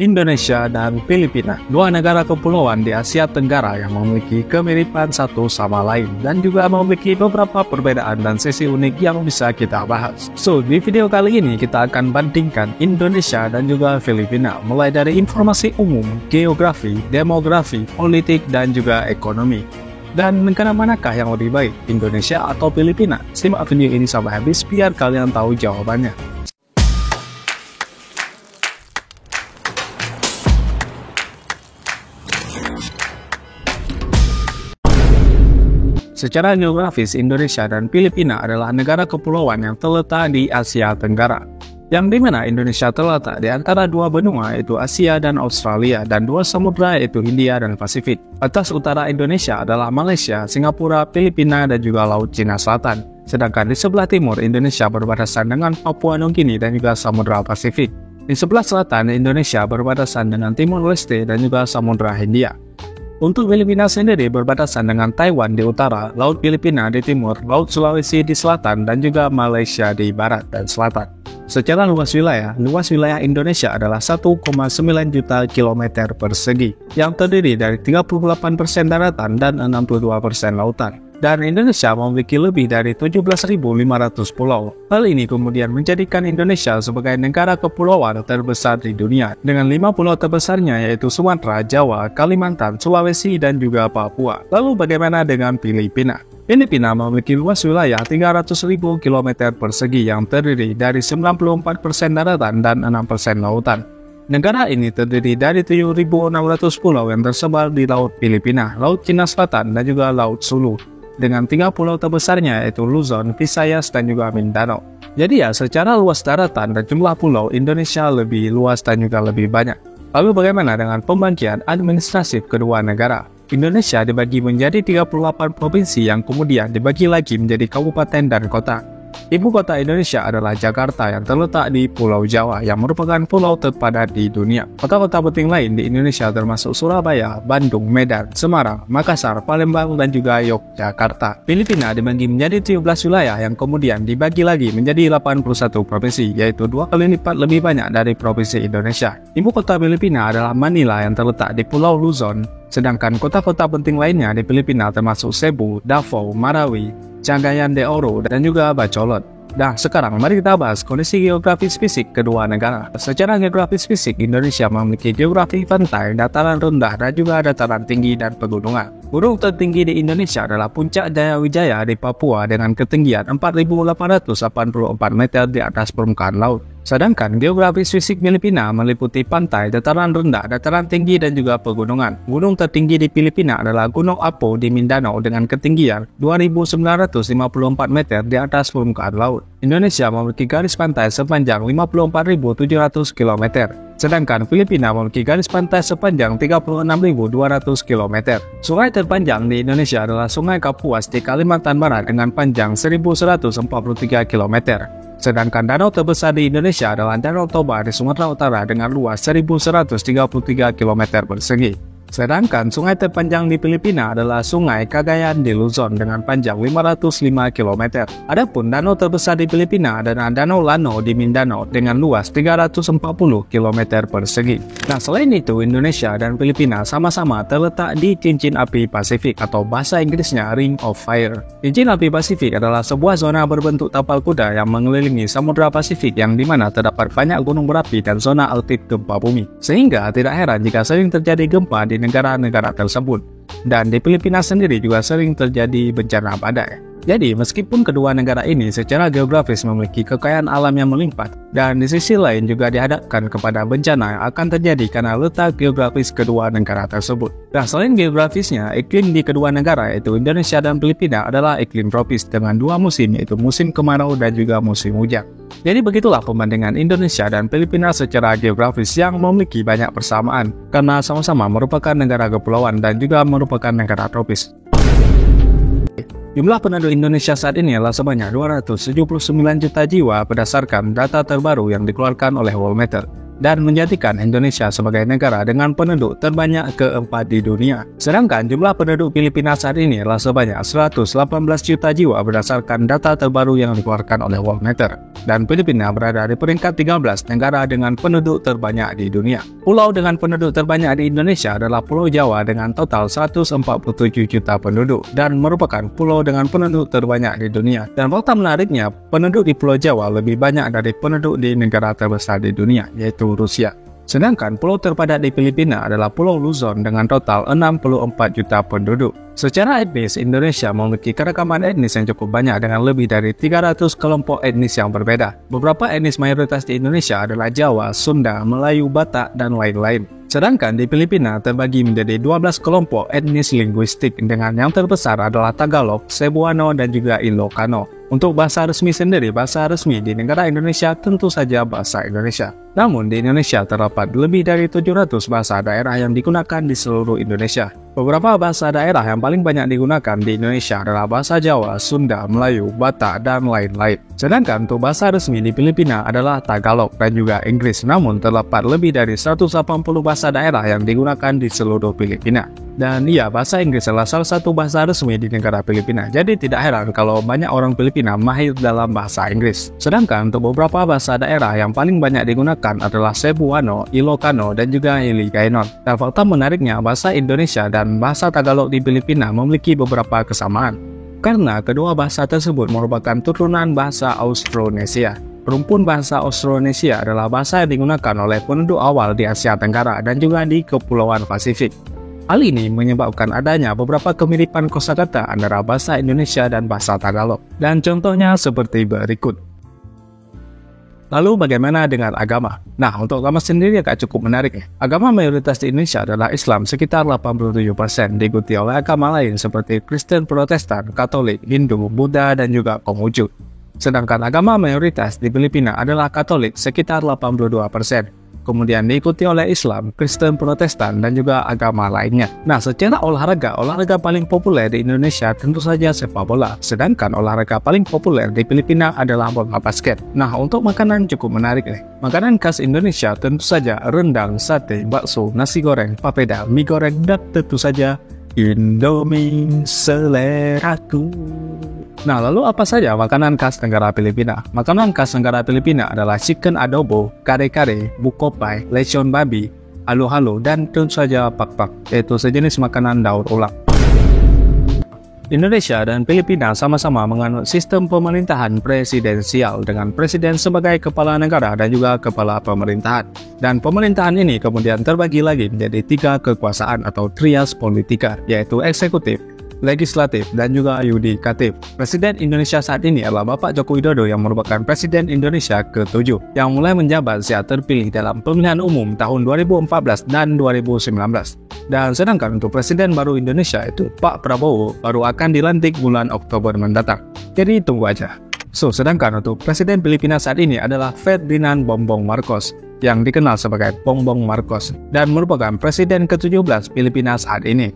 Indonesia dan Filipina, dua negara kepulauan di Asia Tenggara yang memiliki kemiripan satu sama lain dan juga memiliki beberapa perbedaan dan sisi unik yang bisa kita bahas. So, di video kali ini kita akan bandingkan Indonesia dan juga Filipina, mulai dari informasi umum, geografi, demografi, politik, dan juga ekonomi. Dan negara manakah yang lebih baik, Indonesia atau Filipina? Simak video ini sampai habis biar kalian tahu jawabannya. Secara geografis, Indonesia dan Filipina adalah negara kepulauan yang terletak di Asia Tenggara, yang dimana Indonesia terletak di antara dua benua yaitu Asia dan Australia, dan dua samudra yaitu Hindia dan Pasifik. Batas utara Indonesia adalah Malaysia, Singapura, Filipina, dan juga Laut Cina Selatan. Sedangkan di sebelah timur Indonesia berbatasan dengan Papua Nugini dan juga Samudra Pasifik. Di sebelah selatan Indonesia berbatasan dengan Timor Leste dan juga Samudra Hindia. Untuk Filipina sendiri berbatasan dengan Taiwan di utara, Laut Filipina di timur, Laut Sulawesi di selatan, dan juga Malaysia di barat dan selatan. Secara luas wilayah Indonesia adalah 1,9 juta kilometer persegi, yang terdiri dari 38% daratan dan 62% lautan. Dan Indonesia memiliki lebih dari 17.500 pulau. Hal ini kemudian menjadikan Indonesia sebagai negara kepulauan terbesar di dunia, dengan 5 pulau terbesarnya yaitu Sumatera, Jawa, Kalimantan, Sulawesi, dan juga Papua. Lalu bagaimana dengan Filipina? Filipina memiliki luas wilayah 300.000 km persegi yang terdiri dari 94% daratan dan 6% lautan. Negara ini terdiri dari 7.600 pulau yang tersebar di Laut Filipina, Laut Cina Selatan, dan juga Laut Sulu, dengan 3 pulau terbesarnya yaitu Luzon, Visayas, dan juga Mindanao. Jadi ya, secara luas daratan dan jumlah pulau, Indonesia lebih luas dan juga lebih banyak. Lalu bagaimana dengan pembagian administratif kedua negara? Indonesia dibagi menjadi 38 provinsi yang kemudian dibagi lagi menjadi kabupaten dan kota. Ibu kota Indonesia adalah Jakarta yang terletak di Pulau Jawa yang merupakan pulau terpadat di dunia. Kota-kota penting lain di Indonesia termasuk Surabaya, Bandung, Medan, Semarang, Makassar, Palembang, dan juga Yogyakarta. Filipina dibagi menjadi 17 wilayah yang kemudian dibagi lagi menjadi 81 provinsi, yaitu 2 kali lipat lebih banyak dari provinsi Indonesia. Ibu kota Filipina adalah Manila yang terletak di Pulau Luzon, sedangkan kota-kota penting lainnya di Filipina termasuk Cebu, Davao, Marawi, Cagayan de Oro, dan juga Bacolod. Nah, sekarang mari kita bahas kondisi geografis fisik kedua negara. Secara geografis fisik, Indonesia memiliki geografi pantai, dataran rendah, dan juga dataran tinggi dan pegunungan. Gunung tertinggi di Indonesia adalah Puncak Jayawijaya di Papua dengan ketinggian 4.884 meter di atas permukaan laut. Sedangkan geografis fisik Filipina meliputi pantai, dataran rendah, dataran tinggi, dan juga pegunungan. Gunung tertinggi di Filipina adalah Gunung Apo di Mindanao dengan ketinggian 2.954 meter di atas permukaan laut. Indonesia memiliki garis pantai sepanjang 54.700 km, sedangkan Filipina memiliki garis pantai sepanjang 36.200 km. Sungai terpanjang di Indonesia adalah Sungai Kapuas di Kalimantan Barat dengan panjang 1.143 km. Sedangkan danau terbesar di Indonesia adalah Danau Toba di Sumatera Utara dengan luas 1.133 km persegi. Sedangkan sungai terpanjang di Filipina adalah Sungai Cagayan de Luzon dengan panjang 505 km. Adapun danau terbesar di Filipina adalah Danau Lano di Mindanao dengan luas 340 km persegi. Nah, selain itu, Indonesia dan Filipina sama-sama terletak di cincin api Pasifik atau bahasa Inggrisnya Ring of Fire. Cincin api Pasifik adalah sebuah zona berbentuk tapal kuda yang mengelilingi Samudra Pasifik yang dimana terdapat banyak gunung berapi dan zona aktif gempa bumi. Sehingga tidak heran jika sering terjadi gempa di negara-negara tersebut. Dan di Filipina sendiri juga sering terjadi bencana badai. Jadi, meskipun kedua negara ini secara geografis memiliki kekayaan alam yang melimpah, dan di sisi lain juga dihadapkan kepada bencana yang akan terjadi karena letak geografis kedua negara tersebut. Nah, selain geografisnya, iklim di kedua negara yaitu Indonesia dan Filipina adalah iklim tropis dengan dua musim yaitu musim kemarau dan juga musim hujan. Jadi begitulah perbandingan Indonesia dan Filipina secara geografis yang memiliki banyak persamaan, karena sama-sama merupakan negara kepulauan dan juga merupakan negara tropis. Jumlah penduduk Indonesia saat ini adalah sebanyak 279 juta jiwa berdasarkan data terbaru yang dikeluarkan oleh World Meter. dan menjadikan Indonesia sebagai negara dengan penduduk terbanyak keempat di dunia. Sedangkan jumlah penduduk Filipina saat ini adalah sebanyak 118 juta jiwa berdasarkan data terbaru yang dikeluarkan oleh Worldmeter. Dan Filipina berada di peringkat 13 negara dengan penduduk terbanyak di dunia. Pulau dengan penduduk terbanyak di Indonesia adalah Pulau Jawa dengan total 147 juta penduduk dan merupakan pulau dengan penduduk terbanyak di dunia. Dan fakta menariknya, penduduk di Pulau Jawa lebih banyak dari penduduk di negara terbesar di dunia, yaitu Rusia. Sedangkan pulau terpadat di Filipina adalah Pulau Luzon dengan total 64 juta penduduk. Secara etnis, Indonesia memiliki keragaman etnis yang cukup banyak dengan lebih dari 300 kelompok etnis yang berbeda. Beberapa etnis mayoritas di Indonesia adalah Jawa, Sunda, Melayu, Batak, dan lain-lain. Sedangkan di Filipina terbagi menjadi 12 kelompok etnis linguistik dengan yang terbesar adalah Tagalog, Cebuano, dan juga Ilocano. Untuk bahasa resmi sendiri, bahasa resmi di negara Indonesia tentu saja bahasa Indonesia. Namun di Indonesia terdapat lebih dari 700 bahasa daerah yang digunakan di seluruh Indonesia. Beberapa bahasa daerah yang paling banyak digunakan di Indonesia adalah bahasa Jawa, Sunda, Melayu, Batak, dan lain-lain. Sedangkan untuk bahasa resmi di Filipina adalah Tagalog dan juga Inggris, namun terdapat lebih dari 180 bahasa daerah yang digunakan di seluruh Filipina. Dan iya, bahasa Inggris adalah salah satu bahasa resmi di negara Filipina, jadi tidak heran kalau banyak orang Filipina mahir dalam bahasa Inggris. Sedangkan untuk beberapa bahasa daerah yang paling banyak digunakan adalah Cebuano, Ilocano, dan juga Hiligaynon. Dan fakta menariknya, bahasa Indonesia dan bahasa Tagalog di Filipina memiliki beberapa kesamaan, karena kedua bahasa tersebut merupakan turunan bahasa Austronesia. Rumpun bahasa Austronesia adalah bahasa yang digunakan oleh penduduk awal di Asia Tenggara dan juga di Kepulauan Pasifik. Hal ini menyebabkan adanya beberapa kemiripan kosakata antara bahasa Indonesia dan bahasa Tagalog. Dan contohnya seperti berikut. Lalu bagaimana dengan agama? Nah, untuk agama sendiri agak cukup menarik. Agama mayoritas di Indonesia adalah Islam sekitar 87%, diikuti oleh agama lain seperti Kristen, Protestan, Katolik, Hindu, Buddha, dan juga Konghucu. Sedangkan agama mayoritas di Filipina adalah Katolik sekitar 82%. Kemudian diikuti oleh Islam, Kristen, Protestan, dan juga agama lainnya. Nah, secara olahraga paling populer di Indonesia tentu saja sepak bola. Sedangkan olahraga paling populer di Filipina adalah bola basket. Nah, untuk makanan cukup menarik nih. Makanan khas Indonesia tentu saja rendang, sate, bakso, nasi goreng, papeda, mie goreng, dan tentu saja Indomie seleraku. Nah, lalu apa saja makanan khas negara Filipina? Makanan khas negara Filipina adalah chicken adobo, kare-kare, bukopai, lechon babi, halo-halo, dan tentu saja pakpak, yaitu sejenis makanan daur ulang. Indonesia dan Filipina sama-sama menganut sistem pemerintahan presidensial dengan presiden sebagai kepala negara dan juga kepala pemerintahan. Dan pemerintahan ini kemudian terbagi lagi menjadi 3 kekuasaan atau trias politika, yaitu eksekutif, legislatif, dan juga yudikatif. Presiden Indonesia saat ini adalah Bapak Joko Widodo yang merupakan Presiden Indonesia ke-7 yang mulai menjabat sejak terpilih dalam pemilihan umum tahun 2014 dan 2019. Dan sedangkan untuk Presiden baru Indonesia itu Pak Prabowo baru akan dilantik bulan Oktober mendatang. Jadi tunggu aja. Sedangkan untuk Presiden Filipina saat ini adalah Ferdinand Bongbong Marcos yang dikenal sebagai Bongbong Marcos dan merupakan Presiden ke-17 Filipina saat ini.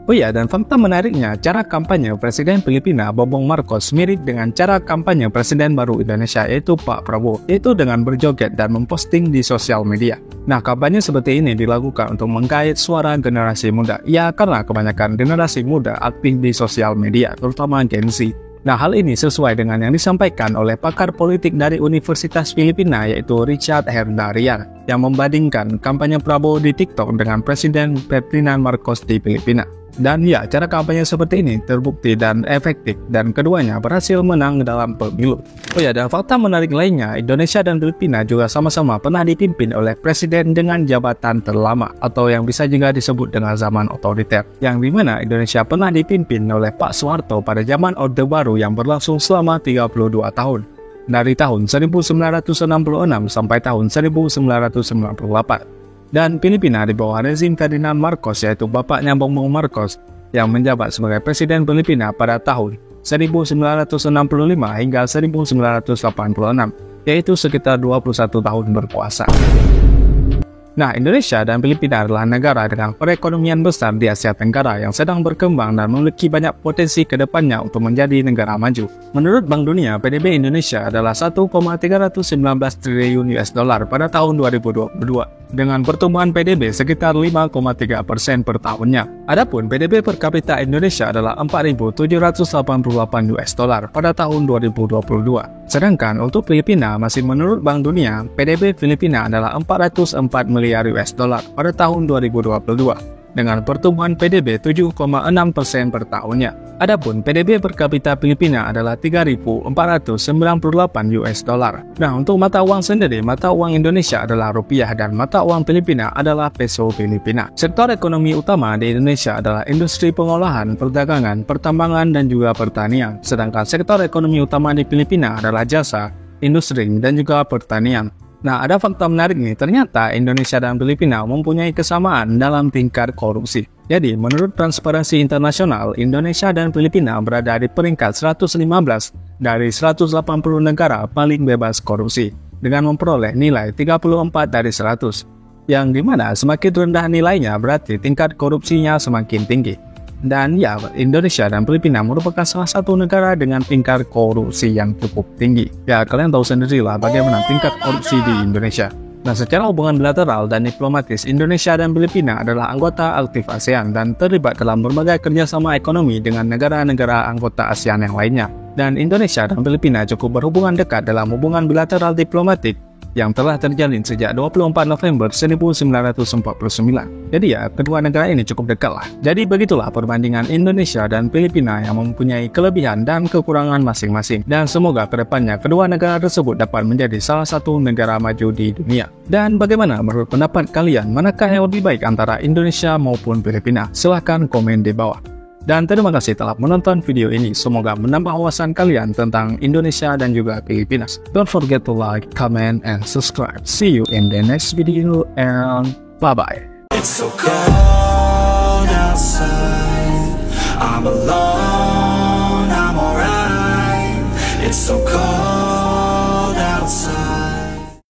Oh iya, dan fakta menariknya, cara kampanye Presiden Filipina Bongbong Marcos mirip dengan cara kampanye Presiden baru Indonesia yaitu Pak Prabowo, yaitu dengan berjoget dan memposting di sosial media. Nah, kampanye seperti ini dilakukan untuk menggait suara generasi muda. Ya, karena kebanyakan generasi muda aktif di sosial media, terutama Gen Z. Nah, hal ini sesuai dengan yang disampaikan oleh pakar politik dari Universitas Filipina yaitu Richard Herdarian yang membandingkan kampanye Prabowo di TikTok dengan Presiden Ferdinand Marcos di Filipina. Dan ya, cara kampanye seperti ini terbukti dan efektif dan keduanya berhasil menang dalam pemilu. Oh ya, dan fakta menarik lainnya, Indonesia dan Filipina juga sama-sama pernah dipimpin oleh presiden dengan jabatan terlama atau yang bisa juga disebut dengan zaman otoriter, yang dimana Indonesia pernah dipimpin oleh Pak Soeharto pada zaman Orde Baru yang berlangsung selama 32 tahun, dari tahun 1966 sampai tahun 1998. Dan Filipina di bawah rezim Ferdinand Marcos yaitu bapaknya Bongbong Marcos yang menjabat sebagai Presiden Filipina pada tahun 1965 hingga 1986, yaitu sekitar 21 tahun berkuasa. Nah, Indonesia dan Filipina adalah negara dengan perekonomian besar di Asia Tenggara yang sedang berkembang dan memiliki banyak potensi ke depannya untuk menjadi negara maju. Menurut Bank Dunia, PDB Indonesia adalah 1,319 triliun US dollar pada tahun 2022, dengan pertumbuhan PDB sekitar 5,3% per tahunnya. Adapun PDB per kapita Indonesia adalah 4.788 US dollar pada tahun 2022. Sedangkan untuk Filipina, masih menurut Bank Dunia, PDB Filipina adalah 404 miliar US dollar pada tahun 2022, dengan pertumbuhan PDB 7,6% per tahunnya. Adapun PDB per kapita Filipina adalah 3.498 US dollar. Nah, untuk mata uang sendiri, mata uang Indonesia adalah rupiah dan mata uang Filipina adalah peso Filipina. Sektor ekonomi utama di Indonesia adalah industri pengolahan, perdagangan, pertambangan, dan juga pertanian. Sedangkan sektor ekonomi utama di Filipina adalah jasa, industri, dan juga pertanian. Nah, ada fakta menarik nih, ternyata Indonesia dan Filipina mempunyai kesamaan dalam tingkat korupsi. Jadi, menurut Transparansi Internasional, Indonesia dan Filipina berada di peringkat 115 dari 180 negara paling bebas korupsi, dengan memperoleh nilai 34 dari 100, yang dimana semakin rendah nilainya berarti tingkat korupsinya semakin tinggi. Dan ya, Indonesia dan Filipina merupakan salah satu negara dengan tingkat korupsi yang cukup tinggi. Ya, kalian tahu sendirilah bagaimana tingkat korupsi di Indonesia. Nah, secara hubungan bilateral dan diplomatis, Indonesia dan Filipina adalah anggota aktif ASEAN dan terlibat dalam berbagai kerjasama ekonomi dengan negara-negara anggota ASEAN yang lainnya. Dan Indonesia dan Filipina cukup berhubungan dekat dalam hubungan bilateral diplomatik yang telah terjalin sejak 24 November 1949. Jadi ya, kedua negara ini cukup dekat lah. Jadi begitulah perbandingan Indonesia dan Filipina yang mempunyai kelebihan dan kekurangan masing-masing. Dan semoga kedepannya kedua negara tersebut dapat menjadi salah satu negara maju di dunia. Dan bagaimana menurut pendapat kalian, manakah yang lebih baik antara Indonesia maupun Filipina? Silahkan komen di bawah. Dan terima kasih telah menonton video ini. Semoga menambah wawasan kalian tentang Indonesia dan juga Filipina. Don't forget to like, comment, and subscribe. See you in the next video and bye-bye. It's so cold outside. I'm alone, I'm alright. It's so cold outside.